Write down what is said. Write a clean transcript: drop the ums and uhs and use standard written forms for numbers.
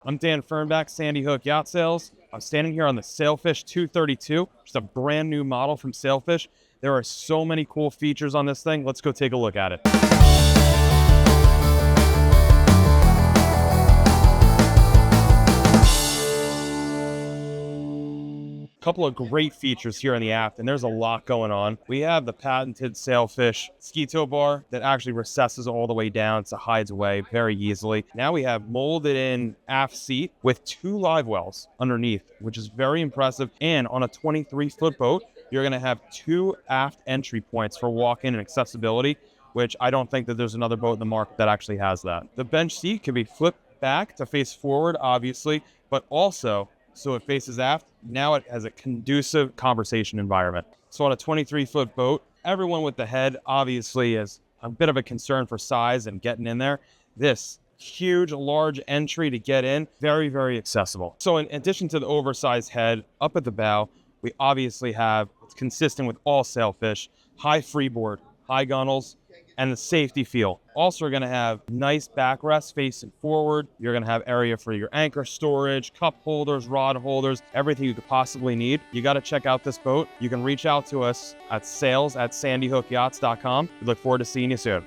I'm Dan Furnback, Sandy Hook Yacht Sales. I'm standing here on the Sailfish 232, which is a brand new model from Sailfish. There are so many cool features on this thing. Let's go take a look at it. Couple of great features here in the aft, and there's a lot going on. We have the patented Sailfish ski tow bar that actually recesses all the way down, so it hides away very easily. Now we have molded in aft seat with 2 live wells underneath, which is very impressive. And on a 23-foot boat, you're going to have 2 aft entry points for walk-in and accessibility, which I don't think that there's another boat in the market that actually has that. The bench seat can be flipped back to face forward, obviously, but also so it faces aft. Now it has a conducive conversation environment. So on a 23-foot boat, everyone with the head obviously is a bit of a concern for size and getting in there. This huge, large entry to get in, very, very accessible. So in addition to the oversized head up at the bow, we obviously have, it's consistent with all Sailfish, high freeboard, high gunnels, and the safety feel. Also, you're going to have nice backrest facing forward. You're going to have area for your anchor storage, cup holders, rod holders, everything you could possibly need. You got to check out this boat. You can reach out to us at sales@sandyhookyachts.com. We look forward to seeing you soon.